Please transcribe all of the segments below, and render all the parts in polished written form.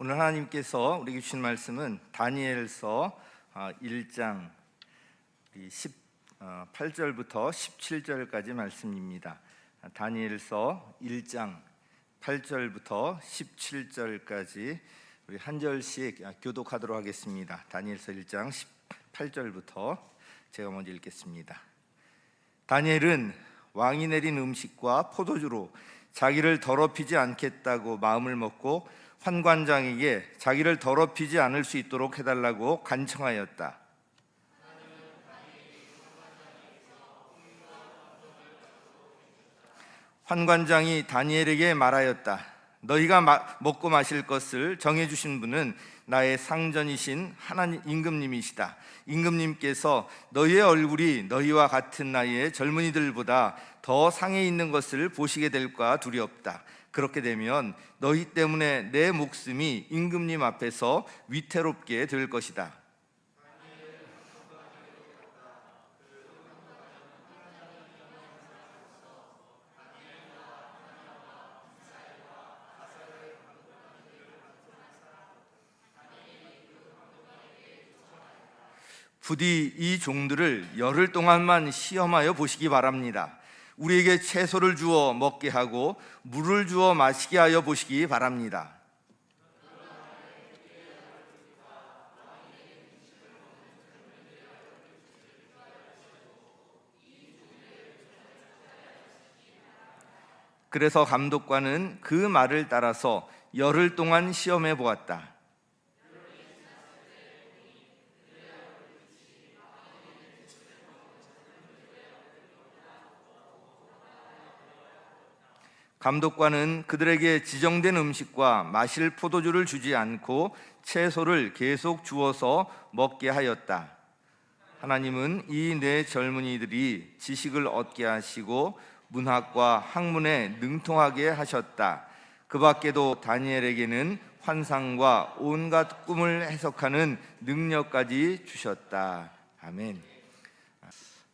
오늘 하나님께서 우리에게 주신 말씀은 다니엘서 1장 18절부터 17절까지 말씀입니다. 다니엘서 1장 8절부터 17절까지 우리 한 절씩 교독하도록 하겠습니다. 다니엘서 1장 18절부터 제가 먼저 읽겠습니다. 다니엘은 왕이 내린 음식과 포도주로 자기를 더럽히지 않겠다고 마음을 먹고 환관장에게 자기를 더럽히지 않을 수 있도록 해달라고 간청하였다. 환관장이 다니엘에게 말하였다. 너희가 먹고 마실 것을 정해주신 분은 나의 상전이신 하나님 임금님이시다. 임금님께서 너희의 얼굴이 너희와 같은 나이의 젊은이들보다 더 상해 있는 것을 보시게 될까 두렵다. 그렇게 되면 너희 때문에 내 목숨이 임금님 앞에서 위태롭게 될 것이다. 부디 이 종들을 열흘 동안만 시험하여 보시기 바랍니다. 우리에게 채소를 주어 먹게 하고 물을 주어 마시게 하여 보시기 바랍니다. 그래서 감독관은 그 말을 따라서 열흘 동안 시험해 보았다. 감독관은 그들에게 지정된 음식과 마실 포도주를 주지 않고 채소를 계속 주어서 먹게 하였다. 하나님은 이 네 젊은이들이 지식을 얻게 하시고 문학과 학문에 능통하게 하셨다. 그 밖에도 다니엘에게는 환상과 온갖 꿈을 해석하는 능력까지 주셨다. 아멘.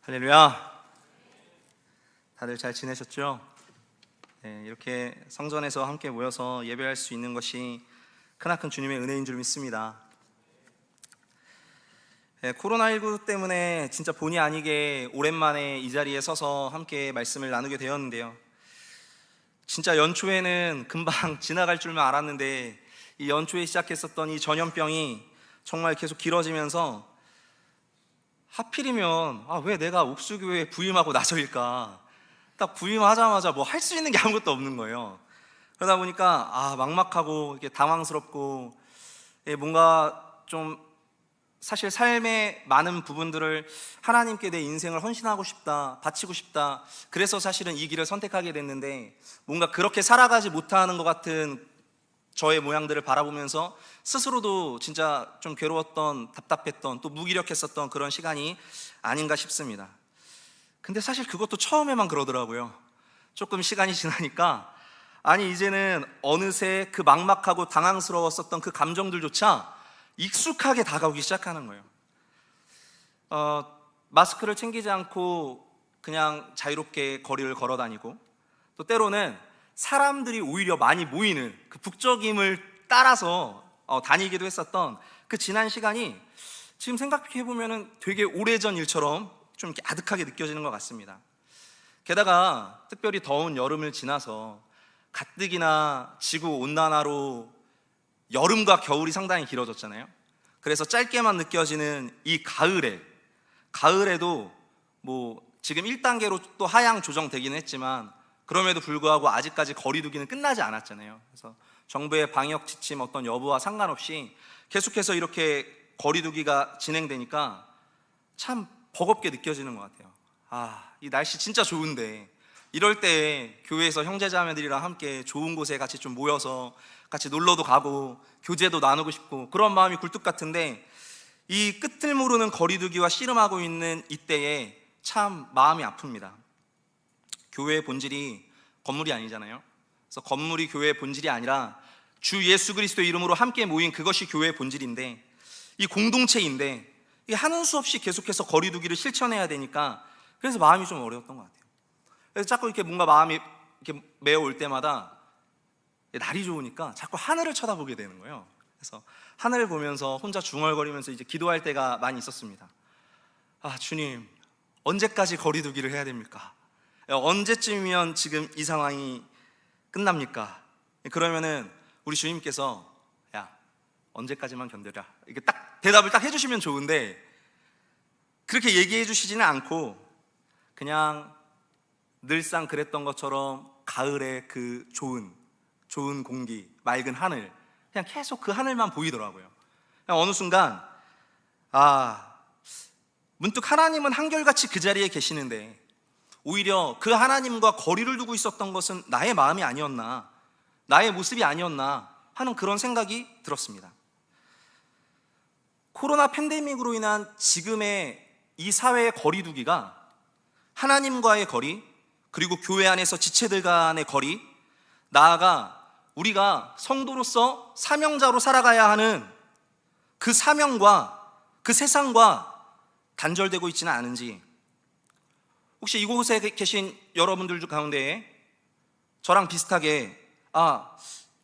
할렐루야. 다들 잘 지내셨죠? 이렇게 성전에서 함께 모여서 예배할 수 있는 것이 크나큰 주님의 은혜인 줄 믿습니다. 코로나19 때문에 진짜 본의 아니게 오랜만에 이 자리에 서서 함께 말씀을 나누게 되었는데요, 진짜 연초에는 금방 지나갈 줄만 알았는데 이 연초에 시작했었던 이 전염병이 정말 계속 길어지면서 하필이면 왜 내가 옥수교회에 부임하고 나서일까, 딱 부임하자마자 뭐 할 수 있는 게 아무것도 없는 거예요. 그러다 보니까 막막하고 이렇게 당황스럽고, 뭔가 좀 사실 삶의 많은 부분들을 하나님께 내 인생을 헌신하고 싶다, 바치고 싶다, 그래서 사실은 이 길을 선택하게 됐는데 뭔가 그렇게 살아가지 못하는 것 같은 저의 모양들을 바라보면서 스스로도 진짜 좀 괴로웠던, 답답했던, 또 무기력했었던 그런 시간이 아닌가 싶습니다. 근데 사실 그것도 처음에만 그러더라고요. 조금 시간이 지나니까 이제는 어느새 그 막막하고 당황스러웠었던 그 감정들조차 익숙하게 다가오기 시작하는 거예요. 마스크를 챙기지 않고 그냥 자유롭게 거리를 걸어 다니고, 또 때로는 사람들이 오히려 많이 모이는 그 북적임을 따라서 다니기도 했었던 그 지난 시간이 지금 생각해보면 되게 오래전 일처럼 좀 이렇게 아득하게 느껴지는 것 같습니다. 게다가 특별히 더운 여름을 지나서 가뜩이나 지구온난화로 여름과 겨울이 상당히 길어졌잖아요. 그래서 짧게만 느껴지는 이 가을에도 뭐 지금 1단계로 또 하향 조정되기는 했지만 그럼에도 불구하고 아직까지 거리두기는 끝나지 않았잖아요. 그래서 정부의 방역 지침 어떤 여부와 상관없이 계속해서 이렇게 거리두기가 진행되니까 참 버겁게 느껴지는 것 같아요. 이 날씨 진짜 좋은데 이럴 때 교회에서 형제자매들이랑 함께 좋은 곳에 같이 좀 모여서 같이 놀러도 가고 교제도 나누고 싶고 그런 마음이 굴뚝 같은데, 이 끝을 모르는 거리두기와 씨름하고 있는 이때에 참 마음이 아픕니다. 교회의 본질이 건물이 아니잖아요. 그래서 건물이 교회의 본질이 아니라 주 예수 그리스도의 이름으로 함께 모인 그것이 교회의 본질인데, 이 공동체인데 이게 하는 수 없이 계속해서 거리두기를 실천해야 되니까 그래서 마음이 좀 어려웠던 것 같아요. 그래서 자꾸 이렇게 뭔가 마음이 이렇게 메어올 때마다 날이 좋으니까 자꾸 하늘을 쳐다보게 되는 거예요. 그래서 하늘 보면서 혼자 중얼거리면서 이제 기도할 때가 많이 있었습니다. 아, 주님, 언제까지 거리두기를 해야 됩니까? 언제쯤이면 지금 이 상황이 끝납니까? 그러면은 우리 주님께서 야, 언제까지만 견뎌라, 이게 딱 대답을 딱 해주시면 좋은데, 그렇게 얘기해 주시지는 않고 그냥 늘상 그랬던 것처럼 가을의 그 좋은 공기, 맑은 하늘, 그냥 계속 그 하늘만 보이더라고요. 그냥 어느 순간 문득 하나님은 한결같이 그 자리에 계시는데 오히려 그 하나님과 거리를 두고 있었던 것은 나의 마음이 아니었나, 나의 모습이 아니었나 하는 그런 생각이 들었습니다. 코로나 팬데믹으로 인한 지금의 이 사회의 거리두기가 하나님과의 거리, 그리고 교회 안에서 지체들 간의 거리, 나아가 우리가 성도로서 사명자로 살아가야 하는 그 사명과 그 세상과 단절되고 있지는 않은지, 혹시 이곳에 계신 여러분들 가운데 저랑 비슷하게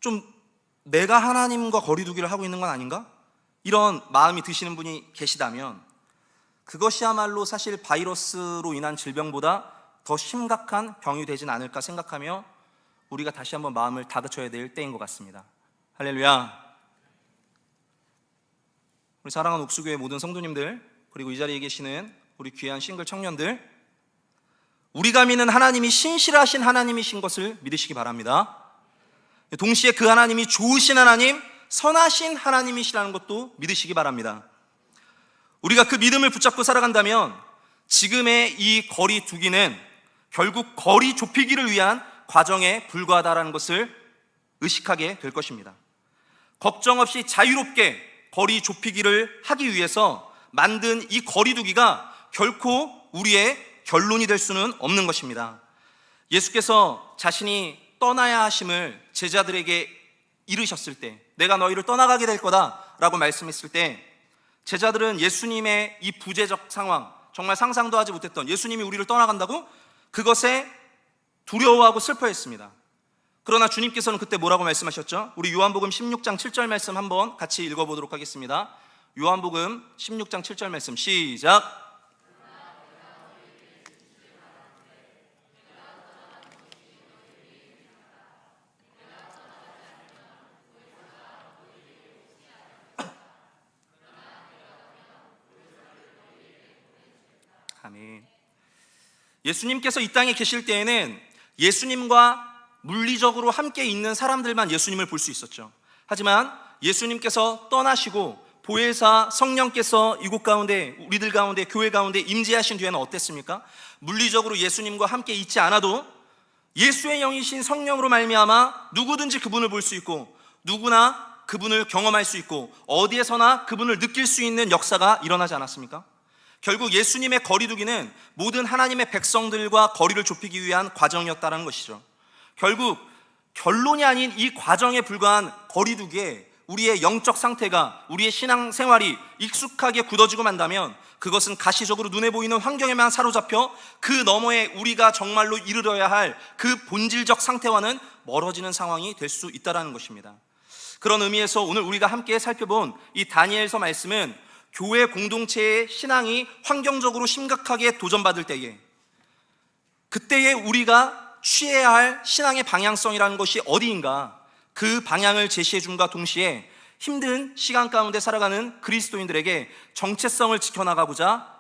좀 내가 하나님과 거리두기를 하고 있는 건 아닌가? 이런 마음이 드시는 분이 계시다면 그것이야말로 사실 바이러스로 인한 질병보다 더 심각한 병이 되진 않을까 생각하며 우리가 다시 한번 마음을 다그쳐야 될 때인 것 같습니다. 할렐루야. 우리 사랑하는 옥수교회 모든 성도님들, 그리고 이 자리에 계시는 우리 귀한 싱글 청년들, 우리가 믿는 하나님이 신실하신 하나님이신 것을 믿으시기 바랍니다. 동시에 그 하나님이 좋으신 하나님, 선하신 하나님이시라는 것도 믿으시기 바랍니다. 우리가 그 믿음을 붙잡고 살아간다면 지금의 이 거리 두기는 결국 거리 좁히기를 위한 과정에 불과하다는 것을 의식하게 될 것입니다. 걱정 없이 자유롭게 거리 좁히기를 하기 위해서 만든 이 거리 두기가 결코 우리의 결론이 될 수는 없는 것입니다. 예수께서 자신이 떠나야 하심을 제자들에게 이르셨을 때, 내가 너희를 떠나가게 될 거다 라고 말씀했을 때, 제자들은 예수님의 이 부재적 상황, 정말 상상도 하지 못했던 예수님이 우리를 떠나간다고? 그것에 두려워하고 슬퍼했습니다. 그러나 주님께서는 그때 뭐라고 말씀하셨죠? 우리 요한복음 16장 7절 말씀 한번 같이 읽어보도록 하겠습니다. 요한복음 16장 7절 말씀 시작. 아멘. 예수님께서 이 땅에 계실 때에는 예수님과 물리적으로 함께 있는 사람들만 예수님을 볼 수 있었죠. 하지만 예수님께서 떠나시고 보혜사 성령께서 이곳 가운데, 우리들 가운데, 교회 가운데 임재하신 뒤에는 어땠습니까? 물리적으로 예수님과 함께 있지 않아도 예수의 영이신 성령으로 말미암아 누구든지 그분을 볼 수 있고 누구나 그분을 경험할 수 있고 어디에서나 그분을 느낄 수 있는 역사가 일어나지 않았습니까? 결국 예수님의 거리두기는 모든 하나님의 백성들과 거리를 좁히기 위한 과정이었다는 것이죠. 결국 결론이 아닌 이 과정에 불과한 거리두기에 우리의 영적 상태가, 우리의 신앙 생활이 익숙하게 굳어지고 만다면 그것은 가시적으로 눈에 보이는 환경에만 사로잡혀 그 너머에 우리가 정말로 이르러야 할 그 본질적 상태와는 멀어지는 상황이 될 수 있다는 것입니다. 그런 의미에서 오늘 우리가 함께 살펴본 이 다니엘서 말씀은 교회 공동체의 신앙이 환경적으로 심각하게 도전받을 때에, 그때에 우리가 취해야 할 신앙의 방향성이라는 것이 어디인가, 그 방향을 제시해 줌과 동시에 힘든 시간 가운데 살아가는 그리스도인들에게 정체성을 지켜나가고자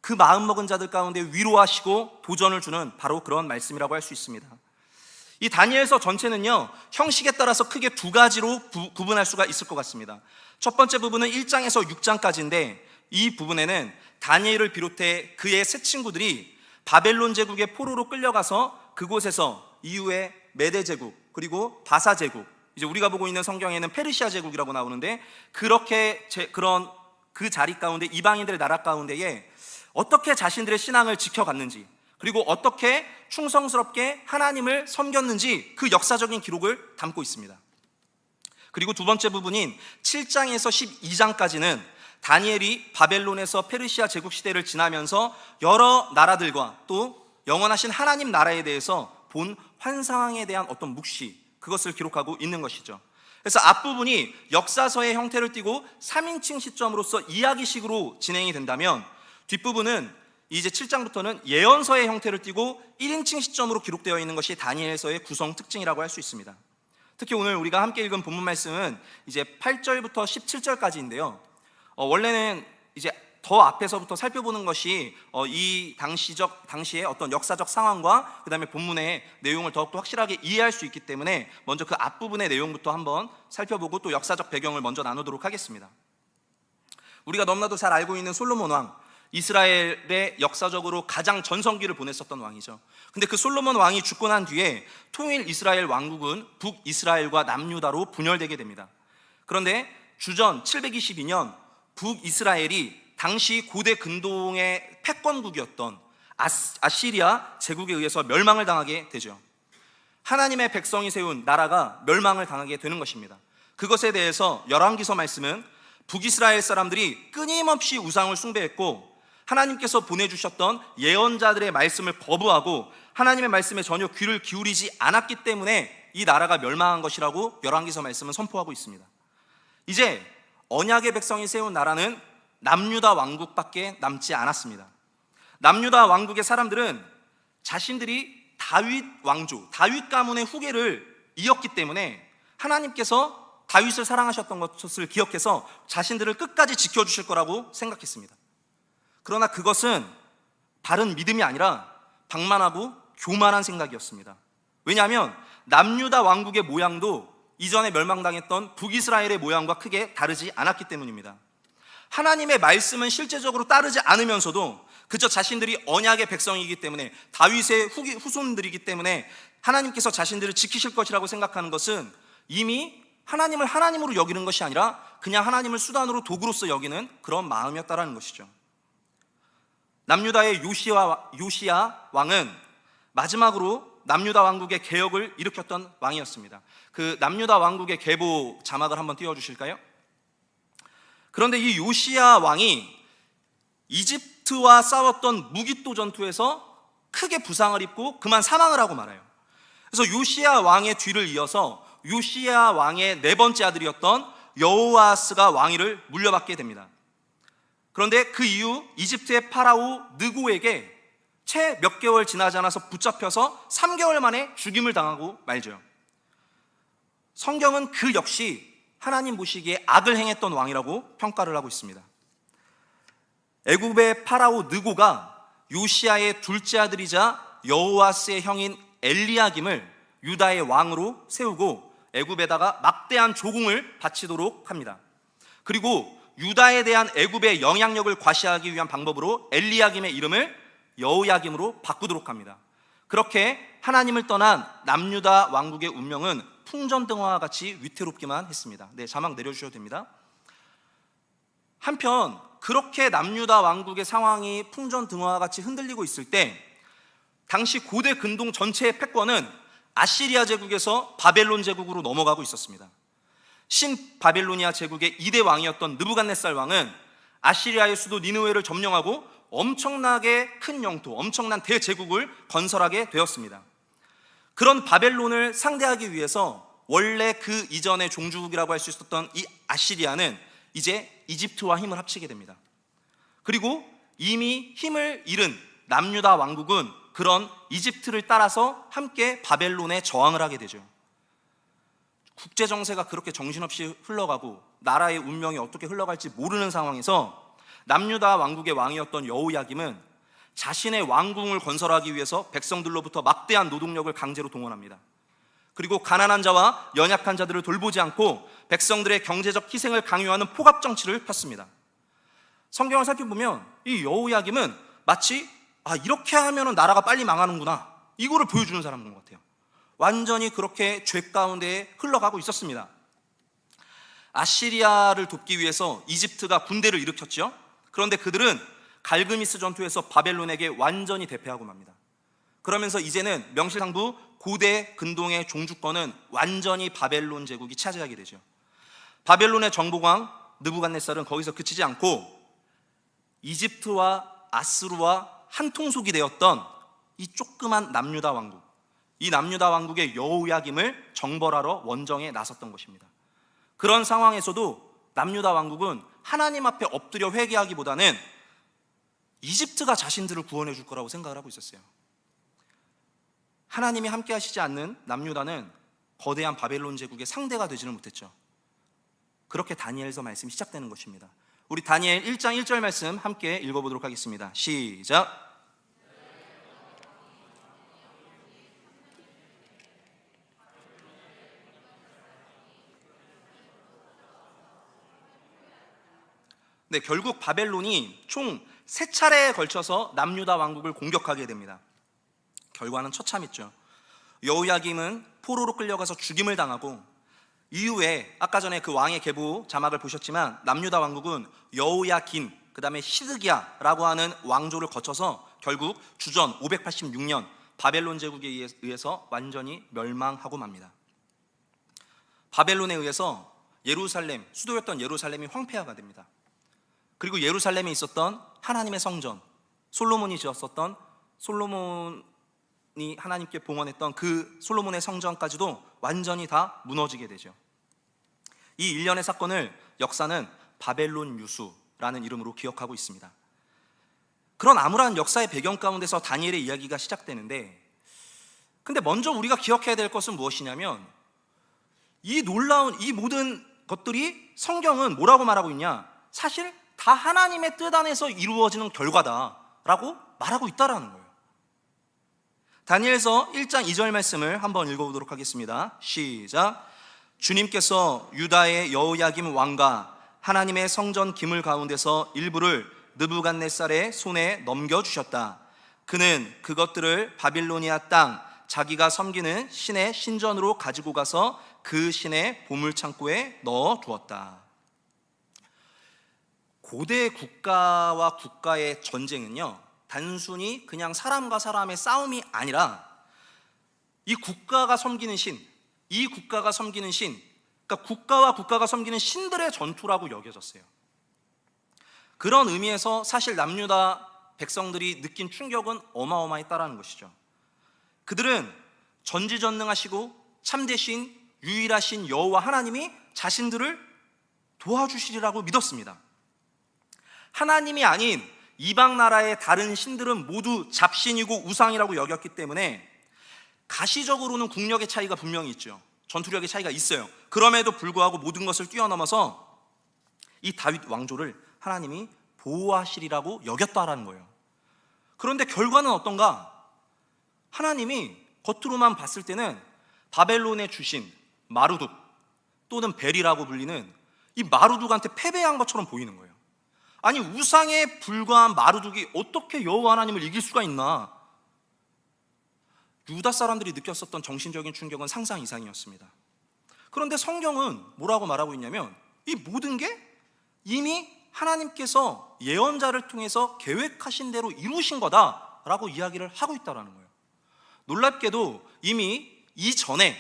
그 마음먹은 자들 가운데 위로하시고 도전을 주는 바로 그런 말씀이라고 할 수 있습니다. 이 다니엘서 전체는요, 형식에 따라서 크게 두 가지로 구분할 수가 있을 것 같습니다. 첫 번째 부분은 1장에서 6장까지인데, 이 부분에는 다니엘을 비롯해 그의 세 친구들이 바벨론 제국의 포로로 끌려가서 그곳에서 이후에 메대 제국, 그리고 바사 제국, 이제 우리가 보고 있는 성경에는 페르시아 제국이라고 나오는데, 그렇게 그런 그 자리 가운데, 이방인들의 나라 가운데에 어떻게 자신들의 신앙을 지켜갔는지, 그리고 어떻게 충성스럽게 하나님을 섬겼는지 그 역사적인 기록을 담고 있습니다. 그리고 두 번째 부분인 7장에서 12장까지는 다니엘이 바벨론에서 페르시아 제국 시대를 지나면서 여러 나라들과 또 영원하신 하나님 나라에 대해서 본 환상에 대한 어떤 묵시, 그것을 기록하고 있는 것이죠. 그래서 앞부분이 역사서의 형태를 띠고 3인칭 시점으로서 이야기식으로 진행이 된다면, 뒷부분은 이제 7장부터는 예언서의 형태를 띠고 1인칭 시점으로 기록되어 있는 것이 다니엘서의 구성 특징이라고 할 수 있습니다. 특히 오늘 우리가 함께 읽은 본문 말씀은 이제 8절부터 17절까지인데요. 원래는 이제 더 앞에서부터 살펴보는 것이 이 당시의 어떤 역사적 상황과 그 다음에 본문의 내용을 더욱더 확실하게 이해할 수 있기 때문에 먼저 그 앞부분의 내용부터 한번 살펴보고 또 역사적 배경을 먼저 나누도록 하겠습니다. 우리가 너무나도 잘 알고 있는 솔로몬 왕, 이스라엘의 역사적으로 가장 전성기를 보냈었던 왕이죠. 근데 그 솔로몬 왕이 죽고 난 뒤에 통일 이스라엘 왕국은 북이스라엘과 남유다로 분열되게 됩니다. 그런데 주전 722년 북이스라엘이 당시 고대 근동의 패권국이었던 아시리아 제국에 의해서 멸망을 당하게 되죠. 하나님의 백성이 세운 나라가 멸망을 당하게 되는 것입니다. 그것에 대해서 열왕기서 말씀은 북이스라엘 사람들이 끊임없이 우상을 숭배했고 하나님께서 보내주셨던 예언자들의 말씀을 거부하고 하나님의 말씀에 전혀 귀를 기울이지 않았기 때문에 이 나라가 멸망한 것이라고 열왕기서 말씀은 선포하고 있습니다. 이제 언약의 백성이 세운 나라는 남유다 왕국밖에 남지 않았습니다. 남유다 왕국의 사람들은 자신들이 다윗 왕조, 다윗 가문의 후계를 이었기 때문에 하나님께서 다윗을 사랑하셨던 것을 기억해서 자신들을 끝까지 지켜주실 거라고 생각했습니다. 그러나 그것은 바른 믿음이 아니라 방만하고 교만한 생각이었습니다. 왜냐하면 남유다 왕국의 모양도 이전에 멸망당했던 북이스라엘의 모양과 크게 다르지 않았기 때문입니다. 하나님의 말씀은 실제적으로 따르지 않으면서도 그저 자신들이 언약의 백성이기 때문에 다윗의 후손들이기 때문에 하나님께서 자신들을 지키실 것이라고 생각하는 것은 이미 하나님을 하나님으로 여기는 것이 아니라 그냥 하나님을 수단으로 도구로서 여기는 그런 마음이었다라는 것이죠. 남유다의 요시야 왕은 마지막으로 남유다 왕국의 개혁을 일으켰던 왕이었습니다. 그 남유다 왕국의 계보 자막을 한번 띄워주실까요? 그런데 이 요시야 왕이 이집트와 싸웠던 무기토 전투에서 크게 부상을 입고 그만 사망을 하고 말아요. 그래서 요시야 왕의 뒤를 이어서 요시야 왕의 네 번째 아들이었던 여호아스가 왕위를 물려받게 됩니다. 그런데 그 이후 이집트의 파라오 느고에게 채 몇 개월 지나지 않아서 붙잡혀서 3개월 만에 죽임을 당하고 말죠. 성경은 그 역시 하나님 보시기에 악을 행했던 왕이라고 평가를 하고 있습니다. 애굽의 파라오 느고가 요시야의 둘째 아들이자 여호아스의 형인 엘리야김을 유다의 왕으로 세우고 애굽에다가 막대한 조공을 바치도록 합니다. 그리고 유다에 대한 애굽의 영향력을 과시하기 위한 방법으로 엘리야김의 이름을 여호야김으로 바꾸도록 합니다. 그렇게 하나님을 떠난 남유다 왕국의 운명은 풍전등화와 같이 위태롭기만 했습니다. 네, 자막 내려주셔도 됩니다. 한편 그렇게 남유다 왕국의 상황이 풍전등화와 같이 흔들리고 있을 때 당시 고대 근동 전체의 패권은 아시리아 제국에서 바벨론 제국으로 넘어가고 있었습니다. 신바벨로니아 제국의 2대 왕이었던 느부갓네살 왕은 아시리아의 수도 니느웨를 점령하고 엄청나게 큰 영토, 엄청난 대제국을 건설하게 되었습니다. 그런 바벨론을 상대하기 위해서 원래 그 이전의 종주국이라고 할 수 있었던 이 아시리아는 이제 이집트와 힘을 합치게 됩니다. 그리고 이미 힘을 잃은 남유다 왕국은 그런 이집트를 따라서 함께 바벨론에 저항을 하게 되죠. 국제 정세가 그렇게 정신없이 흘러가고 나라의 운명이 어떻게 흘러갈지 모르는 상황에서 남유다 왕국의 왕이었던 여호야김은 자신의 왕궁을 건설하기 위해서 백성들로부터 막대한 노동력을 강제로 동원합니다. 그리고 가난한 자와 연약한 자들을 돌보지 않고 백성들의 경제적 희생을 강요하는 포갑 정치를 폈습니다. 성경을 살펴보면 이 여호야김은 마치 이렇게 하면 나라가 빨리 망하는구나, 이거를 보여주는 사람인 것 같아요. 완전히 그렇게 죄 가운데 흘러가고 있었습니다. 아시리아를 돕기 위해서 이집트가 군대를 일으켰죠. 그런데 그들은 갈그미스 전투에서 바벨론에게 완전히 대패하고 맙니다. 그러면서 이제는 명실상부 고대 근동의 종주권은 완전히 바벨론 제국이 차지하게 되죠. 바벨론의 정복왕 느부갓네살은 거기서 그치지 않고 이집트와 아스루와 한통속이 되었던 이 조그만 남유다 왕국, 이 남유다 왕국의 여호야김을 정벌하러 원정에 나섰던 것입니다. 그런 상황에서도 남유다 왕국은 하나님 앞에 엎드려 회개하기보다는 이집트가 자신들을 구원해 줄 거라고 생각을 하고 있었어요. 하나님이 함께 하시지 않는 남유다는 거대한 바벨론 제국의 상대가 되지는 못했죠. 그렇게 다니엘서 말씀이 시작되는 것입니다. 우리 다니엘 1장 1절 말씀 함께 읽어보도록 하겠습니다. 시작. 네, 결국 바벨론이 총 3차례에 걸쳐서 남유다 왕국을 공격하게 됩니다. 결과는 처참했죠. 여호야김은 포로로 끌려가서 죽임을 당하고, 이후에 아까 전에 그 왕의 계보 자막을 보셨지만 남유다 왕국은 여호야긴, 그 다음에 시드기야라고 하는 왕조를 거쳐서 결국 주전 586년 바벨론 제국에 의해서 완전히 멸망하고 맙니다. 바벨론에 의해서 예루살렘, 수도였던 예루살렘이 황폐화가 됩니다. 그리고 예루살렘에 있었던 하나님의 성전, 솔로몬이 지었었던, 솔로몬이 하나님께 봉헌했던 그 솔로몬의 성전까지도 완전히 다 무너지게 되죠. 이 일련의 사건을 역사는 바벨론 유수라는 이름으로 기억하고 있습니다. 그런 암울한 역사의 배경 가운데서 다니엘의 이야기가 시작되는데, 근데 먼저 우리가 기억해야 될 것은 무엇이냐면, 이 놀라운 이 모든 것들이 성경은 뭐라고 말하고 있냐? 사실 다 하나님의 뜻 안에서 이루어지는 결과다라고 말하고 있다라는 거예요. 다니엘서 1장 2절 말씀을 한번 읽어보도록 하겠습니다. 시작. 주님께서 유다의 여호야김 왕과 하나님의 성전 기물 가운데서 일부를 느부갓네살의 손에 넘겨주셨다. 그는 그것들을 바빌로니아 땅 자기가 섬기는 신의 신전으로 가지고 가서 그 신의 보물창고에 넣어 두었다. 고대 국가와 국가의 전쟁은요, 단순히 그냥 사람과 사람의 싸움이 아니라 이 국가가 섬기는 신, 이 국가가 섬기는 신, 그러니까 국가와 국가가 섬기는 신들의 전투라고 여겨졌어요. 그런 의미에서 사실 남유다 백성들이 느낀 충격은 어마어마했다라는 것이죠. 그들은 전지전능하시고 참되신 유일하신 여호와 하나님이 자신들을 도와주시리라고 믿었습니다. 하나님이 아닌 이방 나라의 다른 신들은 모두 잡신이고 우상이라고 여겼기 때문에 가시적으로는 국력의 차이가 분명히 있죠. 전투력의 차이가 있어요. 그럼에도 불구하고 모든 것을 뛰어넘어서 이 다윗 왕조를 하나님이 보호하시리라고 여겼다라는 거예요. 그런데 결과는 어떤가? 하나님이 겉으로만 봤을 때는 바벨론의 주신 마루둑 또는 벨이라고 불리는 이 마루둑한테 패배한 것처럼 보이는 거예요. 아니, 우상에 불과한 마루둑이 어떻게 여호와 하나님을 이길 수가 있나? 유다 사람들이 느꼈었던 정신적인 충격은 상상 이상이었습니다. 그런데 성경은 뭐라고 말하고 있냐면, 이 모든 게 이미 하나님께서 예언자를 통해서 계획하신 대로 이루신 거다라고 이야기를 하고 있다는 거예요. 놀랍게도 이미 이전에,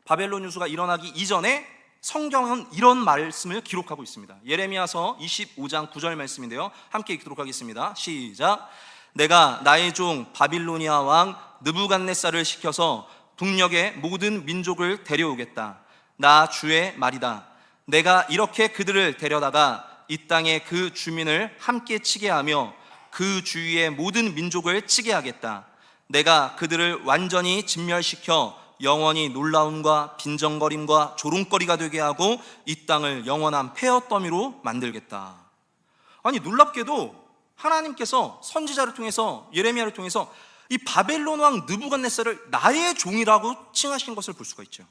바벨론 유수가 일어나기 이전에 성경은 이런 말씀을 기록하고 있습니다. 예레미야서 25장 9절 말씀인데요, 함께 읽도록 하겠습니다. 시작. 내가 나의 종 바빌로니아 왕 느부갓네살을 시켜서 북녘의 모든 민족을 데려오겠다. 나 주의 말이다. 내가 이렇게 그들을 데려다가 이 땅의 그 주민을 함께 치게 하며 그 주위의 모든 민족을 치게 하겠다. 내가 그들을 완전히 진멸시켜 영원히 놀라움과 빈정거림과 조롱거리가 되게 하고 이 땅을 영원한 폐허더미로 만들겠다. 아니, 놀랍게도 하나님께서 선지자를 통해서, 예레미야를 통해서 이 바벨론 왕 느부갓네살을 나의 종이라고 칭하신 것을 볼 수가 있죠.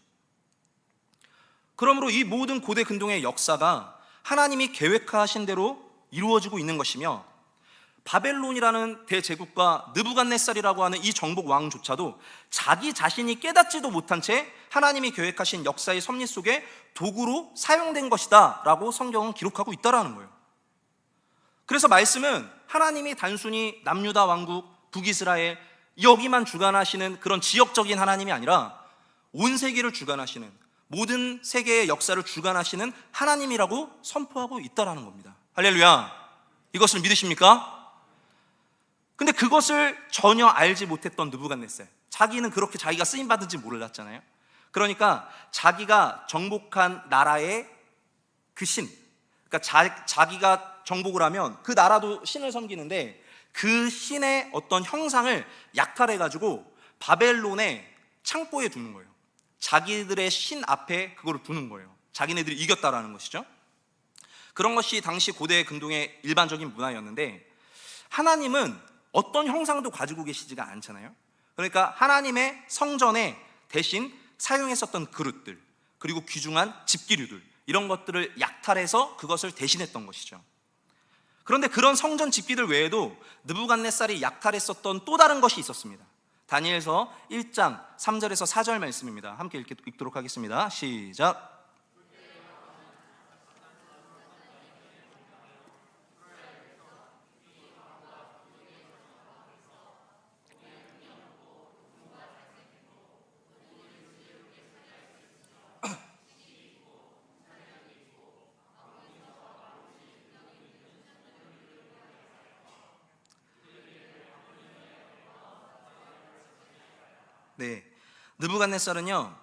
그러므로 이 모든 고대 근동의 역사가 하나님이 계획하신 대로 이루어지고 있는 것이며, 바벨론이라는 대제국과 느부갓네살이라고 하는 이 정복 왕조차도 자기 자신이 깨닫지도 못한 채 하나님이 계획하신 역사의 섭리 속에 도구로 사용된 것이다 라고 성경은 기록하고 있다는 거예요. 그래서 말씀은 하나님이 단순히 남유다 왕국, 북이스라엘 여기만 주관하시는 그런 지역적인 하나님이 아니라 온 세계를 주관하시는, 모든 세계의 역사를 주관하시는 하나님이라고 선포하고 있다는 겁니다. 할렐루야. 이것을 믿으십니까? 근데 그것을 전혀 알지 못했던 느부갓네살, 자기는 그렇게 자기가 쓰임받은지 몰랐잖아요. 그러니까 자기가 정복한 나라의 그 신, 그러니까 자기가 정복을 하면 그 나라도 신을 섬기는데 그 신의 어떤 형상을 약탈해가지고 바벨론의 창고에 두는 거예요. 자기들의 신 앞에 그거를 두는 거예요. 자기네들이 이겼다라는 것이죠. 그런 것이 당시 고대 근동의 일반적인 문화였는데, 하나님은 어떤 형상도 가지고 계시지가 않잖아요. 그러니까 하나님의 성전에 대신 사용했었던 그릇들, 그리고 귀중한 집기류들, 이런 것들을 약탈해서 그것을 대신했던 것이죠. 그런데 그런 성전 집기들 외에도 느부갓네살이 약탈했었던 또 다른 것이 있었습니다. 다니엘서 1장 3절에서 4절 말씀입니다. 함께 읽도록 하겠습니다. 시작. 네, 느부갓네살은요,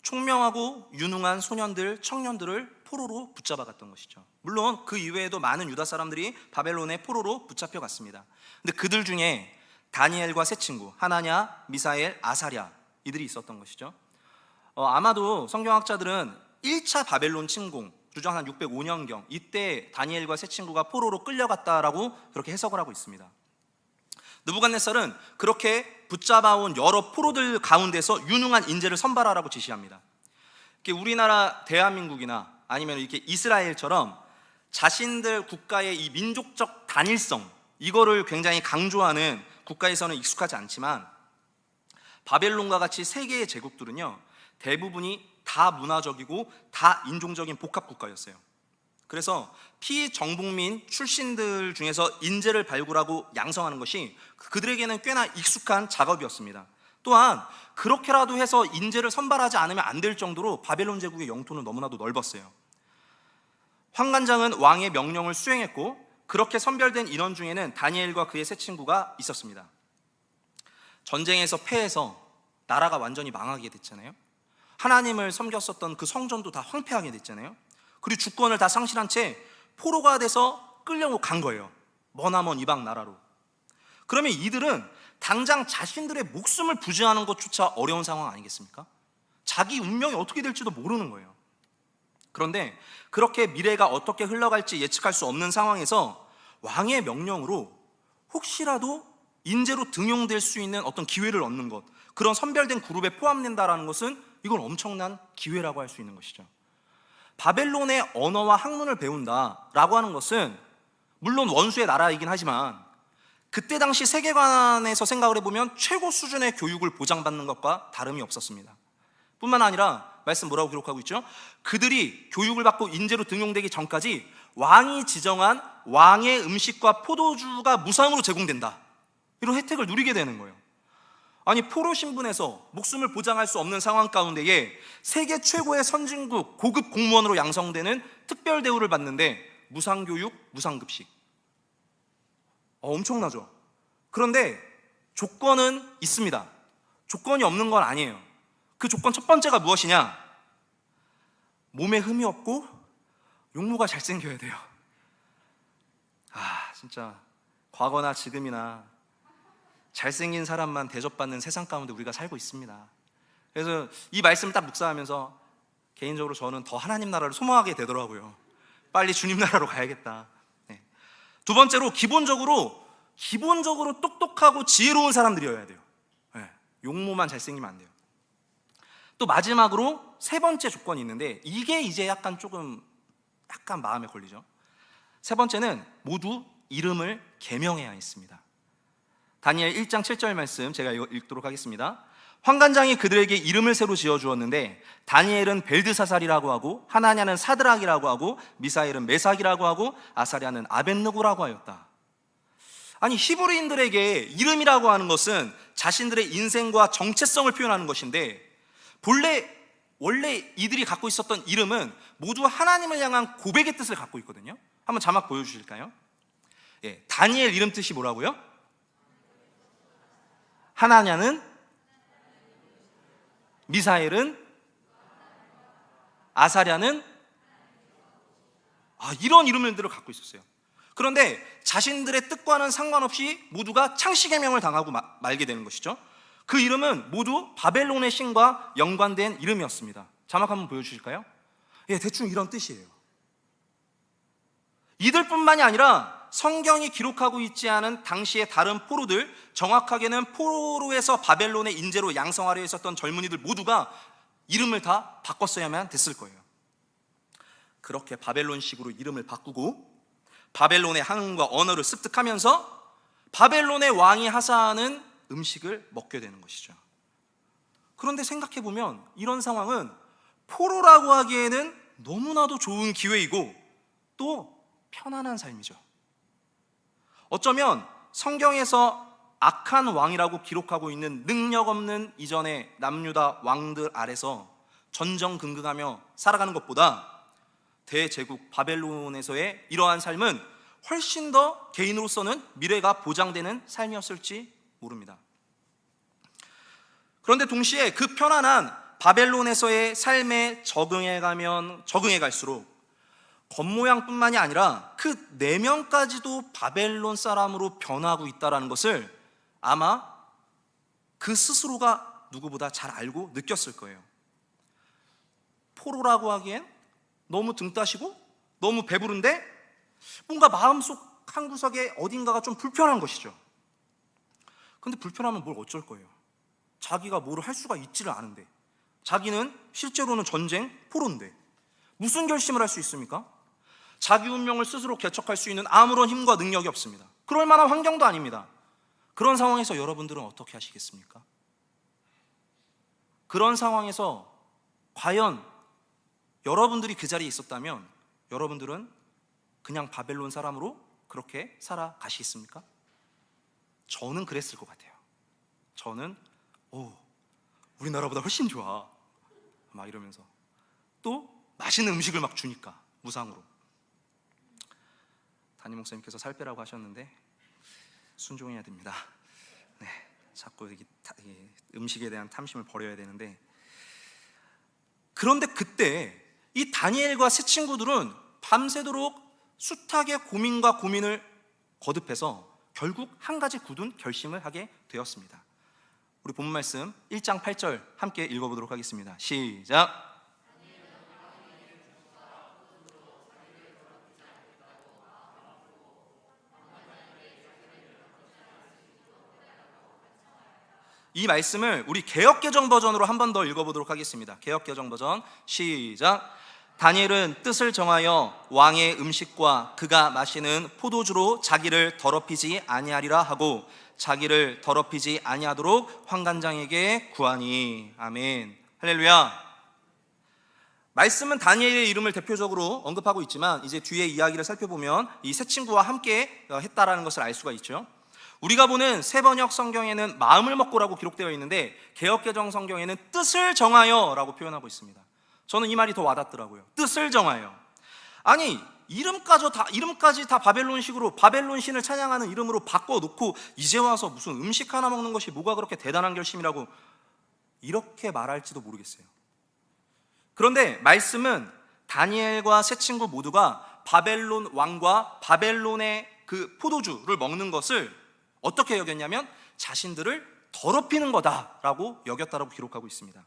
총명하고 유능한 소년들, 청년들을 포로로 붙잡아 갔던 것이죠. 물론 그 이외에도 많은 유다 사람들이 바벨론의 포로로 붙잡혀 갔습니다. 근데 그들 중에 다니엘과 세 친구, 하나냐, 미사엘, 아사랴, 이들이 있었던 것이죠. 아마도 성경학자들은 1차 바벨론 침공, 주전 한 605년경, 이때 다니엘과 세 친구가 포로로 끌려갔다라고 그렇게 해석을 하고 있습니다. 느부갓네살은 그렇게 붙잡아온 여러 포로들 가운데서 유능한 인재를 선발하라고 지시합니다. 우리나라 대한민국이나 아니면 이렇게 이스라엘처럼 자신들 국가의 이 민족적 단일성, 이거를 굉장히 강조하는 국가에서는 익숙하지 않지만, 바벨론과 같이 세계의 제국들은요, 대부분이 다 문화적이고 다 인종적인 복합 국가였어요. 그래서 피정복민 출신들 중에서 인재를 발굴하고 양성하는 것이 그들에게는 꽤나 익숙한 작업이었습니다. 또한 그렇게라도 해서 인재를 선발하지 않으면 안 될 정도로 바벨론 제국의 영토는 너무나도 넓었어요. 황관장은 왕의 명령을 수행했고, 그렇게 선별된 인원 중에는 다니엘과 그의 세 친구가 있었습니다. 전쟁에서 패해서 나라가 완전히 망하게 됐잖아요. 하나님을 섬겼었던 그 성전도 다 황폐하게 됐잖아요. 그리고 주권을 다 상실한 채 포로가 돼서 끌려간 거예요. 머나먼 이방 나라로. 그러면 이들은 당장 자신들의 목숨을 부지하는 것조차 어려운 상황 아니겠습니까? 자기 운명이 어떻게 될지도 모르는 거예요. 그런데 그렇게 미래가 어떻게 흘러갈지 예측할 수 없는 상황에서 왕의 명령으로 혹시라도 인재로 등용될 수 있는 어떤 기회를 얻는 것, 그런 선별된 그룹에 포함된다는 것은 이건 엄청난 기회라고 할 수 있는 것이죠. 바벨론의 언어와 학문을 배운다라고 하는 것은 물론 원수의 나라이긴 하지만 그때 당시 세계관에서 생각을 해보면 최고 수준의 교육을 보장받는 것과 다름이 없었습니다. 뿐만 아니라 말씀 뭐라고 기록하고 있죠? 그들이 교육을 받고 인재로 등용되기 전까지 왕이 지정한 왕의 음식과 포도주가 무상으로 제공된다, 이런 혜택을 누리게 되는 거예요. 아니, 포로 신분에서 목숨을 보장할 수 없는 상황 가운데에 세계 최고의 선진국 고급 공무원으로 양성되는 특별 대우를 받는데 무상교육, 무상급식, 엄청나죠. 그런데 조건은 있습니다. 조건이 없는 건 아니에요. 그 조건 첫 번째가 무엇이냐? 몸에 흠이 없고 용모가 잘생겨야 돼요. 진짜 과거나 지금이나 잘생긴 사람만 대접받는 세상 가운데 우리가 살고 있습니다. 그래서 이 말씀을 딱 묵상하면서 개인적으로 저는 더 하나님 나라를 소망하게 되더라고요. 빨리 주님 나라로 가야겠다. 네. 두 번째로 기본적으로 똑똑하고 지혜로운 사람들이어야 돼요. 네. 용모만 잘생기면 안 돼요. 또 마지막으로 세 번째 조건이 있는데, 이게 이제 약간 마음에 걸리죠. 세 번째는 모두 이름을 계명해야 했습니다. 다니엘 1장 7절 말씀 제가 읽도록 하겠습니다. 황관장이 그들에게 이름을 새로 지어주었는데 다니엘은 벨드사살이라고 하고, 하나냐는 사드락이라고 하고, 미사엘은 메삭이라고 하고, 아사랴는 아벳느고라고 하였다. 아니, 히브리인들에게 이름이라고 하는 것은 자신들의 인생과 정체성을 표현하는 것인데, 원래 이들이 갖고 있었던 이름은 모두 하나님을 향한 고백의 뜻을 갖고 있거든요. 한번 자막 보여주실까요? 다니엘 이름 뜻이 뭐라고요? 하나냐는, 미사엘은 아사랴는 이런 이름들을 갖고 있었어요. 그런데 자신들의 뜻과는 상관없이 모두가 창시개명을 당하고 말게 되는 것이죠. 그 이름은 모두 바벨론의 신과 연관된 이름이었습니다. 자막 한번 보여주실까요? 예, 대충 이런 뜻이에요. 이들뿐만이 아니라 성경이 기록하고 있지 않은 당시의 다른 포로들, 정확하게는 포로에서 바벨론의 인재로 양성하려 했었던 젊은이들 모두가 이름을 다 바꿨어야만 됐을 거예요. 그렇게 바벨론식으로 이름을 바꾸고 바벨론의 학문과 언어를 습득하면서 바벨론의 왕이 하사하는 음식을 먹게 되는 것이죠. 그런데 생각해보면 이런 상황은 포로라고 하기에는 너무나도 좋은 기회이고 또 편안한 삶이죠. 어쩌면 성경에서 악한 왕이라고 기록하고 있는 능력 없는 이전의 남유다 왕들 아래서 전전긍긍하며 살아가는 것보다 대제국 바벨론에서의 이러한 삶은 훨씬 더 개인으로서는 미래가 보장되는 삶이었을지 모릅니다. 그런데 동시에 그 편안한 바벨론에서의 삶에 적응해 갈수록 겉모양뿐만이 아니라 그 내면까지도 바벨론 사람으로 변하고 있다는 것을 아마 그 스스로가 누구보다 잘 알고 느꼈을 거예요. 포로라고 하기엔 너무 등 따시고 너무 배부른데 뭔가 마음속 한 구석에 어딘가가 좀 불편한 것이죠. 근데 불편하면 뭘 어쩔 거예요. 자기가 뭐를 할 수가 있지를 않은데, 자기는 실제로는 전쟁 포로인데 무슨 결심을 할 수 있습니까? 자기 운명을 스스로 개척할 수 있는 아무런 힘과 능력이 없습니다. 그럴 만한 환경도 아닙니다. 그런 상황에서 여러분들은 어떻게 하시겠습니까? 그런 상황에서 과연 여러분들이 그 자리에 있었다면 여러분들은 그냥 바벨론 사람으로 그렇게 살아가시겠습니까? 저는 그랬을 것 같아요. 저는 우리나라보다 훨씬 좋아 막 이러면서 또 맛있는 음식을 막 주니까 무상으로. 담임 목사님께서 살 빼라고 하셨는데 순종해야 됩니다. 네, 자꾸 음식에 대한 탐심을 버려야 되는데, 그런데 그때 이 다니엘과 세 친구들은 밤새도록 숱하게 고민을 거듭해서 결국 한 가지 굳은 결심을 하게 되었습니다. 우리 본문 말씀 1장 8절 함께 읽어보도록 하겠습니다. 시작. 이 말씀을 우리 개역개정 버전으로 한 번 더 읽어보도록 하겠습니다. 개역개정 버전 시작. 다니엘은 뜻을 정하여 왕의 음식과 그가 마시는 포도주로 자기를 더럽히지 아니하리라 하고 자기를 더럽히지 아니하도록 환관장에게 구하니. 아멘. 할렐루야. 말씀은 다니엘의 이름을 대표적으로 언급하고 있지만 이제 뒤에 이야기를 살펴보면 이 세 친구와 함께 했다라는 것을 알 수가 있죠. 우리가 보는 세번역 성경에는 마음을 먹고라고 기록되어 있는데 개역개정 성경에는 뜻을 정하여 라고 표현하고 있습니다. 저는 이 말이 더 와닿더라고요. 뜻을 정하여. 아니 이름까지 다 바벨론식으로 바벨론 신을 찬양하는 이름으로 바꿔놓고 이제 와서 무슨 음식 하나 먹는 것이 뭐가 그렇게 대단한 결심이라고 이렇게 말할지도 모르겠어요. 그런데 말씀은 다니엘과 세 친구 모두가 바벨론 왕과 바벨론의 그 포도주를 먹는 것을 어떻게 여겼냐면 자신들을 더럽히는 거다라고 여겼다라고 기록하고 있습니다.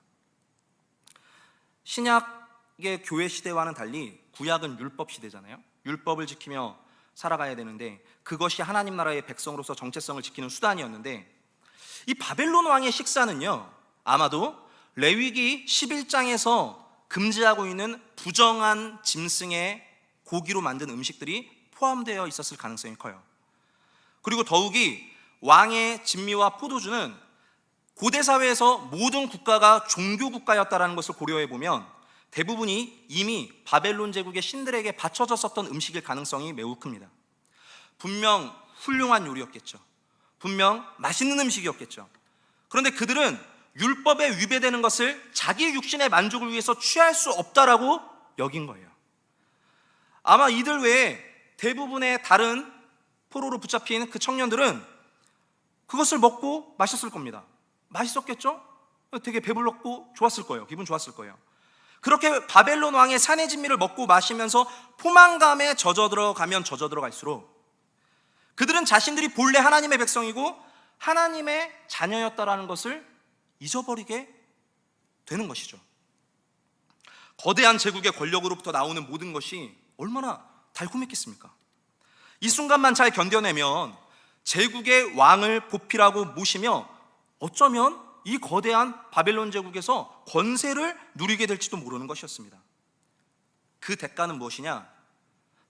신약의 교회 시대와는 달리 구약은 율법 시대잖아요. 율법을 지키며 살아가야 되는데 그것이 하나님 나라의 백성으로서 정체성을 지키는 수단이었는데, 이 바벨론 왕의 식사는요 아마도 레위기 11장에서 금지하고 있는 부정한 짐승의 고기로 만든 음식들이 포함되어 있었을 가능성이 커요. 그리고 더욱이 왕의 진미와 포도주는 고대 사회에서 모든 국가가 종교 국가였다는 것을 고려해 보면 대부분이 이미 바벨론 제국의 신들에게 바쳐졌었던 음식일 가능성이 매우 큽니다. 분명 훌륭한 요리였겠죠. 분명 맛있는 음식이었겠죠. 그런데 그들은 율법에 위배되는 것을 자기 육신의 만족을 위해서 취할 수 없다라고 여긴 거예요. 아마 이들 외에 대부분의 다른 포로로 붙잡힌 그 청년들은 그것을 먹고 마셨을 겁니다. 맛있었겠죠? 되게 배불렀고 좋았을 거예요. 기분 좋았을 거예요. 그렇게 바벨론 왕의 산의 진미를 먹고 마시면서 포만감에 젖어들어가면 젖어들어갈수록 그들은 자신들이 본래 하나님의 백성이고 하나님의 자녀였다라는 것을 잊어버리게 되는 것이죠. 거대한 제국의 권력으로부터 나오는 모든 것이 얼마나 달콤했겠습니까? 이 순간만 잘 견뎌내면 제국의 왕을 보필하고 모시며 어쩌면 이 거대한 바벨론 제국에서 권세를 누리게 될지도 모르는 것이었습니다. 그 대가는 무엇이냐?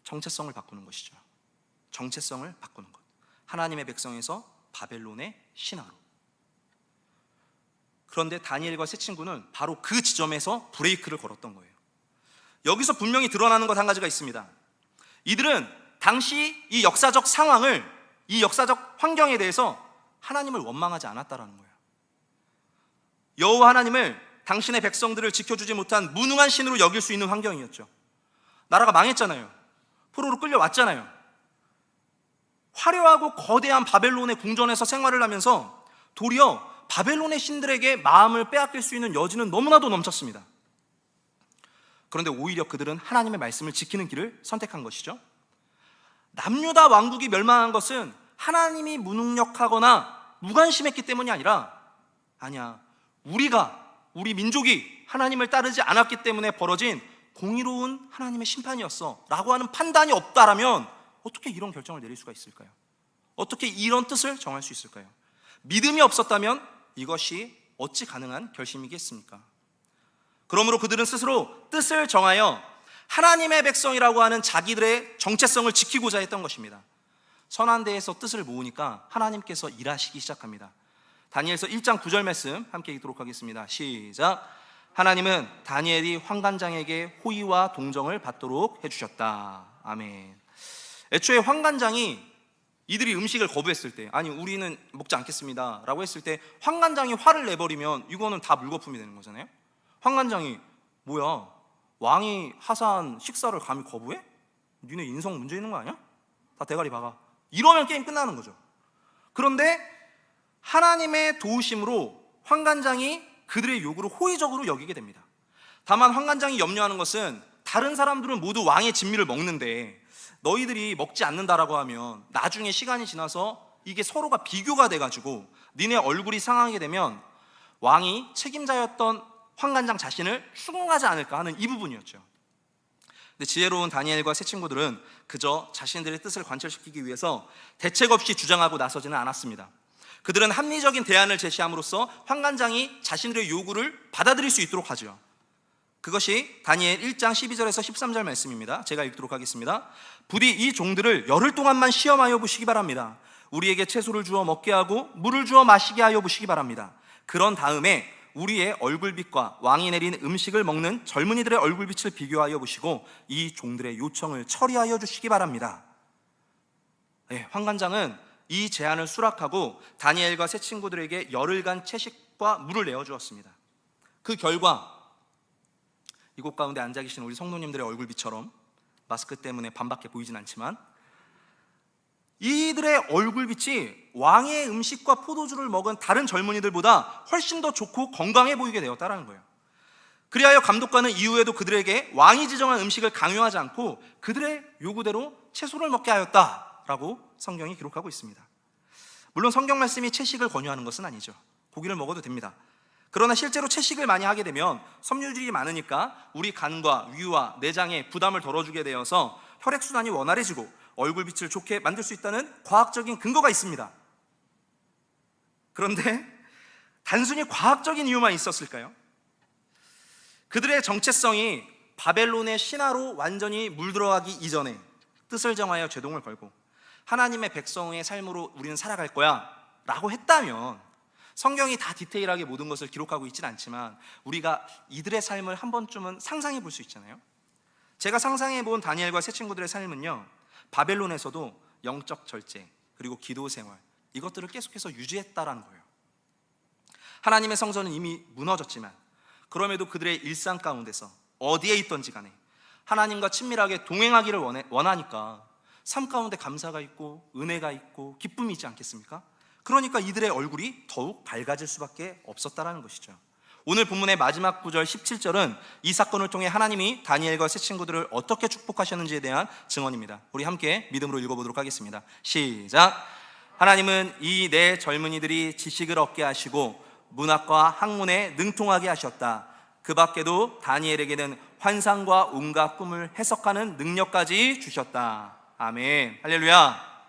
정체성을 바꾸는 것이죠. 정체성을 바꾸는 것. 하나님의 백성에서 바벨론의 신하로. 그런데 다니엘과 세 친구는 바로 그 지점에서 브레이크를 걸었던 거예요. 여기서 분명히 드러나는 것 한 가지가 있습니다. 이들은 당시 이 역사적 상황을, 이 역사적 환경에 대해서 하나님을 원망하지 않았다라는 거예요. 여호와 하나님을 당신의 백성들을 지켜주지 못한 무능한 신으로 여길 수 있는 환경이었죠. 나라가 망했잖아요. 포로로 끌려왔잖아요. 화려하고 거대한 바벨론의 궁전에서 생활을 하면서 도리어 바벨론의 신들에게 마음을 빼앗길 수 있는 여지는 너무나도 넘쳤습니다. 그런데 오히려 그들은 하나님의 말씀을 지키는 길을 선택한 것이죠. 남유다 왕국이 멸망한 것은 하나님이 무능력하거나 무관심했기 때문이 아니야. 우리 민족이 하나님을 따르지 않았기 때문에 벌어진 공의로운 하나님의 심판이었어 라고 하는 판단이 없다라면 어떻게 이런 결정을 내릴 수가 있을까요? 어떻게 이런 뜻을 정할 수 있을까요? 믿음이 없었다면 이것이 어찌 가능한 결심이겠습니까? 그러므로 그들은 스스로 뜻을 정하여 하나님의 백성이라고 하는 자기들의 정체성을 지키고자 했던 것입니다. 선한대에서 뜻을 모으니까 하나님께서 일하시기 시작합니다. 다니엘서 1장 9절 말씀 함께 읽도록 하겠습니다. 시작. 하나님은 다니엘이 환관장에게 호의와 동정을 받도록 해주셨다. 아멘. 애초에 환관장이 이들이 음식을 거부했을 때, 아니 우리는 먹지 않겠습니다 라고 했을 때 환관장이 화를 내버리면 이거는 다 물거품이 되는 거잖아요. 환관장이 뭐야, 왕이 하사한 식사를 감히 거부해? 니네 인성 문제 있는 거 아니야? 다 대가리 박아. 이러면 게임 끝나는 거죠. 그런데 하나님의 도우심으로 환관장이 그들의 요구를 호의적으로 여기게 됩니다. 다만 환관장이 염려하는 것은 다른 사람들은 모두 왕의 진미를 먹는데 너희들이 먹지 않는다라고 하면 나중에 시간이 지나서 이게 서로가 비교가 돼가지고 니네 얼굴이 상하게 되면 왕이 책임자였던 환관장 자신을 추궁하지 않을까 하는 이 부분이었죠. 근데 지혜로운 다니엘과 세 친구들은 그저 자신들의 뜻을 관철시키기 위해서 대책 없이 주장하고 나서지는 않았습니다. 그들은 합리적인 대안을 제시함으로써 환관장이 자신들의 요구를 받아들일 수 있도록 하죠. 그것이 다니엘 1장 12절에서 13절 말씀입니다. 제가 읽도록 하겠습니다. 부디 이 종들을 열흘 동안만 시험하여 보시기 바랍니다. 우리에게 채소를 주어 먹게 하고 물을 주어 마시게 하여 보시기 바랍니다. 그런 다음에 우리의 얼굴빛과 왕이 내린 음식을 먹는 젊은이들의 얼굴빛을 비교하여 보시고 이 종들의 요청을 처리하여 주시기 바랍니다. 네, 환관장은 이 제안을 수락하고 다니엘과 세 친구들에게 열흘간 채식과 물을 내어주었습니다. 그 결과 이곳 가운데 앉아 계신 우리 성도님들의 얼굴빛처럼 마스크 때문에 반밖에 보이진 않지만 이들의 얼굴빛이 왕의 음식과 포도주를 먹은 다른 젊은이들보다 훨씬 더 좋고 건강해 보이게 되었다는 거예요. 그리하여 감독관은 이후에도 그들에게 왕이 지정한 음식을 강요하지 않고 그들의 요구대로 채소를 먹게 하였다라고 성경이 기록하고 있습니다. 물론 성경 말씀이 채식을 권유하는 것은 아니죠. 고기를 먹어도 됩니다. 그러나 실제로 채식을 많이 하게 되면 섬유질이 많으니까 우리 간과 위와 내장에 부담을 덜어주게 되어서 혈액순환이 원활해지고 얼굴빛을 좋게 만들 수 있다는 과학적인 근거가 있습니다. 그런데 단순히 과학적인 이유만 있었을까요? 그들의 정체성이 바벨론의 신하로 완전히 물들어가기 이전에 뜻을 정하여 제동을 걸고 하나님의 백성의 삶으로 우리는 살아갈 거야 라고 했다면 성경이 다 디테일하게 모든 것을 기록하고 있지는 않지만 우리가 이들의 삶을 한 번쯤은 상상해 볼 수 있잖아요. 제가 상상해 본 다니엘과 세 친구들의 삶은요, 바벨론에서도 영적 절제 그리고 기도 생활 이것들을 계속해서 유지했다라는 거예요. 하나님의 성전은 이미 무너졌지만 그럼에도 그들의 일상 가운데서 어디에 있던지 간에 하나님과 친밀하게 동행하기를 원하니까 삶 가운데 감사가 있고 은혜가 있고 기쁨이 있지 않겠습니까? 그러니까 이들의 얼굴이 더욱 밝아질 수밖에 없었다라는 것이죠. 오늘 본문의 마지막 구절 17절은 이 사건을 통해 하나님이 다니엘과 세 친구들을 어떻게 축복하셨는지에 대한 증언입니다. 우리 함께 믿음으로 읽어보도록 하겠습니다. 시작. 하나님은 이 네 젊은이들이 지식을 얻게 하시고 문학과 학문에 능통하게 하셨다. 그 밖에도 다니엘에게는 환상과 온갖 꿈을 해석하는 능력까지 주셨다. 아멘. 할렐루야.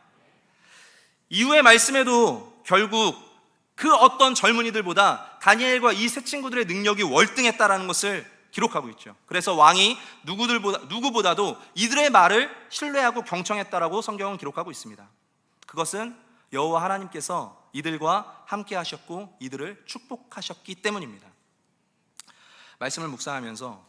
이후의 말씀에도 결국 그 어떤 젊은이들보다 다니엘과 이 세 친구들의 능력이 월등했다라는 것을 기록하고 있죠. 그래서 왕이 누구보다도 이들의 말을 신뢰하고 경청했다라고 성경은 기록하고 있습니다. 그것은 여호와 하나님께서 이들과 함께 하셨고 이들을 축복하셨기 때문입니다. 말씀을 묵상하면서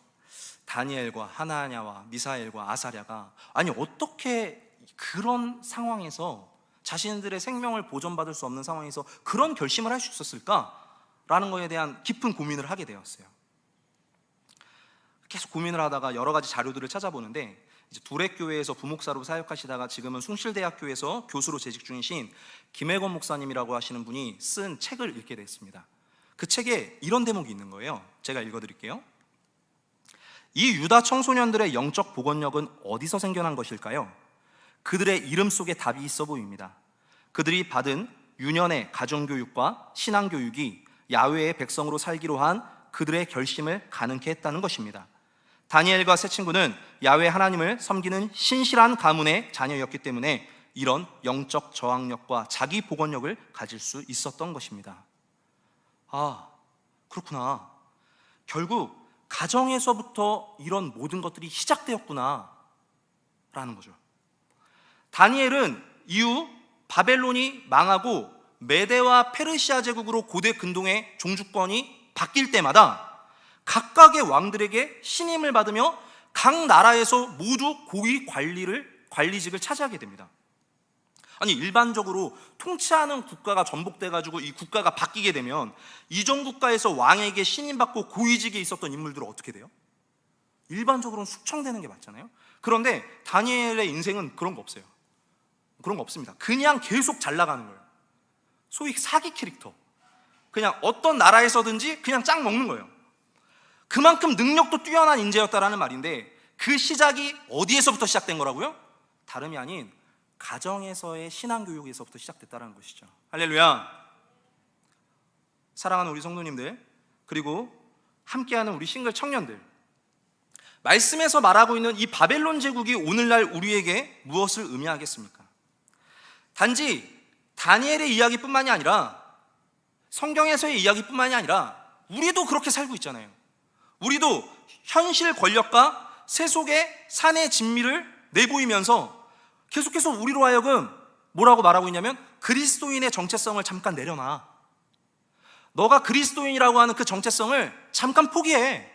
다니엘과 하나냐와 미사엘과 아사랴가 아니 어떻게 그런 상황에서 자신들의 생명을 보존받을 수 없는 상황에서 그런 결심을 할 수 있었을까라는 것에 대한 깊은 고민을 하게 되었어요. 계속 고민을 하다가 여러 가지 자료들을 찾아보는데 이제 두렉교회에서 부목사로 사역하시다가 지금은 숭실대학교에서 교수로 재직 중이신 김혜건 목사님이라고 하시는 분이 쓴 책을 읽게 됐습니다. 그 책에 이런 대목이 있는 거예요. 제가 읽어드릴게요. 이 유다 청소년들의 영적 복원력은 어디서 생겨난 것일까요? 그들의 이름 속에 답이 있어 보입니다. 그들이 받은 유년의 가정교육과 신앙교육이 야훼의 백성으로 살기로 한 그들의 결심을 가능케 했다는 것입니다. 다니엘과 세 친구는 야훼 하나님을 섬기는 신실한 가문의 자녀였기 때문에 이런 영적 저항력과 자기 복원력을 가질 수 있었던 것입니다. 아, 그렇구나. 결국 가정에서부터 이런 모든 것들이 시작되었구나 라는 거죠. 다니엘은 이후 바벨론이 망하고 메데와 페르시아 제국으로 고대 근동의 종주권이 바뀔 때마다 각각의 왕들에게 신임을 받으며 각 나라에서 모두 고위 관리직을 차지하게 됩니다. 아니 일반적으로 통치하는 국가가 전복돼 가지고 이 국가가 바뀌게 되면 이전 국가에서 왕에게 신임받고 고위직에 있었던 인물들은 어떻게 돼요? 일반적으로는 숙청되는 게 맞잖아요. 그런데 다니엘의 인생은 그런 거 없어요. 그런 거 없습니다. 그냥 계속 잘 나가는 거예요. 소위 사기 캐릭터. 그냥 어떤 나라에서든지 그냥 짱 먹는 거예요. 그만큼 능력도 뛰어난 인재였다라는 말인데 그 시작이 어디에서부터 시작된 거라고요? 다름이 아닌 가정에서의 신앙교육에서부터 시작됐다는 것이죠. 할렐루야. 사랑하는 우리 성도님들, 그리고 함께하는 우리 싱글 청년들, 말씀에서 말하고 있는 이 바벨론 제국이 오늘날 우리에게 무엇을 의미하겠습니까? 단지 다니엘의 이야기뿐만이 아니라 성경에서의 이야기뿐만이 아니라 우리도 그렇게 살고 있잖아요. 우리도 현실 권력과 세속의 산의 진미를 내보이면서 계속해서 우리로 하여금 뭐라고 말하고 있냐면 그리스도인의 정체성을 잠깐 내려놔. 너가 그리스도인이라고 하는 그 정체성을 잠깐 포기해.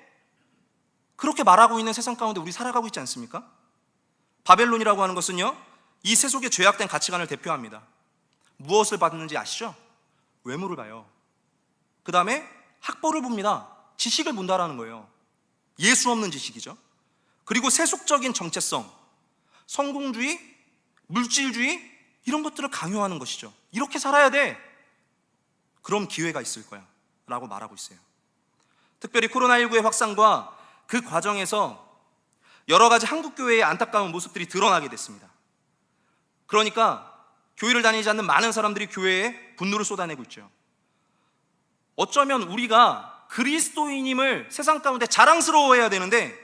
그렇게 말하고 있는 세상 가운데 우리 살아가고 있지 않습니까? 바벨론이라고 하는 것은요, 이 세속의 죄악된 가치관을 대표합니다. 무엇을 받는지 아시죠? 외모를 봐요. 그 다음에 학벌을 봅니다. 지식을 본다라는 거예요. 예수 없는 지식이죠. 그리고 세속적인 정체성, 성공주의, 물질주의, 이런 것들을 강요하는 것이죠. 이렇게 살아야 돼. 그럼 기회가 있을 거야 라고 말하고 있어요. 특별히 코로나19의 확산과 그 과정에서 여러 가지 한국교회의 안타까운 모습들이 드러나게 됐습니다. 그러니까 교회를 다니지 않는 많은 사람들이 교회에 분노를 쏟아내고 있죠. 어쩌면 우리가 그리스도인임을 세상 가운데 자랑스러워해야 되는데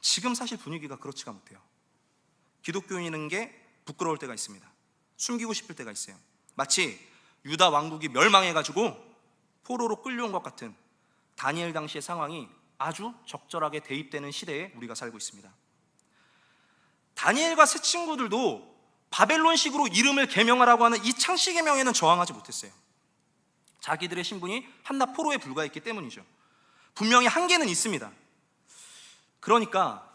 지금 사실 분위기가 그렇지가 못해요. 기독교인인 게 부끄러울 때가 있습니다. 숨기고 싶을 때가 있어요. 마치 유다 왕국이 멸망해가지고 포로로 끌려온 것 같은 다니엘 당시의 상황이 아주 적절하게 대입되는 시대에 우리가 살고 있습니다. 다니엘과 세 친구들도 바벨론식으로 이름을 개명하라고 하는 이 창씨 개명에는 저항하지 못했어요. 자기들의 신분이 한낱 포로에 불과했기 때문이죠. 분명히 한계는 있습니다. 그러니까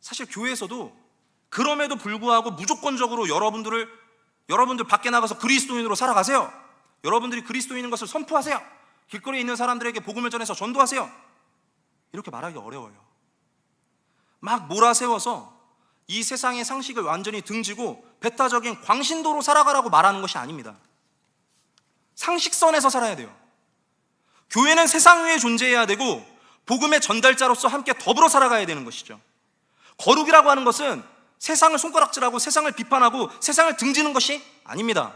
사실 교회에서도 그럼에도 불구하고 무조건적으로 여러분들 밖에 나가서 그리스도인으로 살아가세요. 여러분들이 그리스도인인 것을 선포하세요. 길거리에 있는 사람들에게 복음을 전해서 전도하세요. 이렇게 말하기 어려워요. 막 몰아세워서 이 세상의 상식을 완전히 등지고 배타적인 광신도로 살아가라고 말하는 것이 아닙니다. 상식선에서 살아야 돼요. 교회는 세상 위에 존재해야 되고 복음의 전달자로서 함께 더불어 살아가야 되는 것이죠. 거룩이라고 하는 것은 세상을 손가락질하고 세상을 비판하고 세상을 등지는 것이 아닙니다.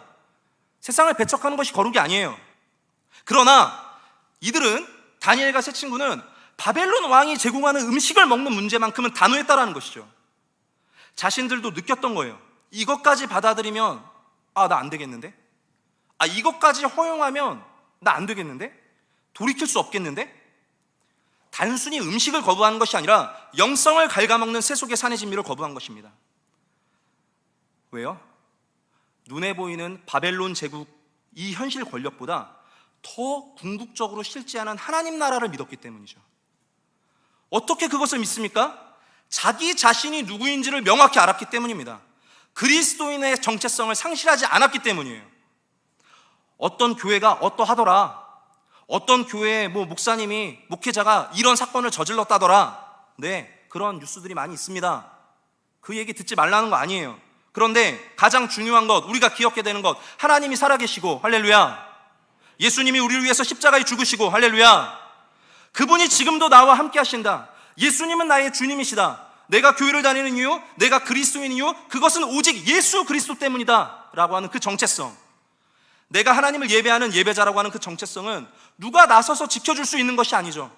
세상을 배척하는 것이 거룩이 아니에요. 그러나 이들은, 다니엘과 세 친구는 바벨론 왕이 제공하는 음식을 먹는 문제만큼은 단호했다라는 것이죠. 자신들도 느꼈던 거예요. 이것까지 받아들이면 나 안 되겠는데? 이것까지 허용하면 나 안 되겠는데? 돌이킬 수 없겠는데? 단순히 음식을 거부하는 것이 아니라 영성을 갉아먹는 새 속의 산의 진미를 거부한 것입니다. 왜요? 눈에 보이는 바벨론 제국, 이 현실 권력보다 더 궁극적으로 실제하는 하나님 나라를 믿었기 때문이죠. 어떻게 그것을 믿습니까? 자기 자신이 누구인지를 명확히 알았기 때문입니다. 그리스도인의 정체성을 상실하지 않았기 때문이에요. 어떤 교회가 어떠하더라, 어떤 교회의 목사님이, 목회자가 이런 사건을 저질렀다더라, 네, 그런 뉴스들이 많이 있습니다. 그 얘기 듣지 말라는 거 아니에요. 그런데 가장 중요한 것, 우리가 기억해야 되는 것, 하나님이 살아계시고, 할렐루야, 예수님이 우리를 위해서 십자가에 죽으시고, 할렐루야, 그분이 지금도 나와 함께 하신다. 예수님은 나의 주님이시다. 내가 교회를 다니는 이유, 내가 그리스도인 이유, 그것은 오직 예수 그리스도 때문이다 라고 하는 그 정체성, 내가 하나님을 예배하는 예배자라고 하는 그 정체성은 누가 나서서 지켜줄 수 있는 것이 아니죠.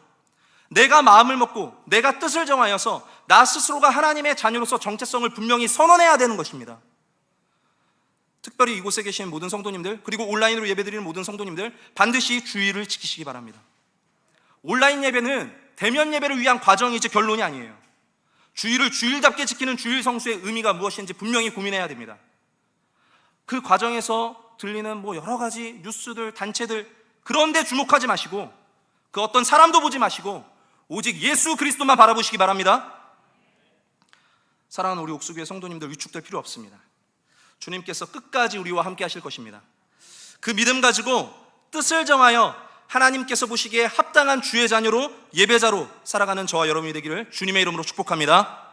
내가 마음을 먹고 내가 뜻을 정하여서 나 스스로가 하나님의 자녀로서 정체성을 분명히 선언해야 되는 것입니다. 특별히 이곳에 계신 모든 성도님들, 그리고 온라인으로 예배드리는 모든 성도님들, 반드시 주의를 지키시기 바랍니다. 온라인 예배는 대면 예배를 위한 과정이지 결론이 아니에요. 주일을 주일답게 지키는 주일 성수의 의미가 무엇인지 분명히 고민해야 됩니다. 그 과정에서 들리는 여러 가지 뉴스들, 단체들, 그런 데 주목하지 마시고 그 어떤 사람도 보지 마시고 오직 예수 그리스도만 바라보시기 바랍니다. 사랑하는 우리 옥수교회 성도님들, 위축될 필요 없습니다. 주님께서 끝까지 우리와 함께 하실 것입니다. 그 믿음 가지고 뜻을 정하여 하나님께서 보시기에 합당한 주의 자녀로, 예배자로 살아가는 저와 여러분이 되기를 주님의 이름으로 축복합니다.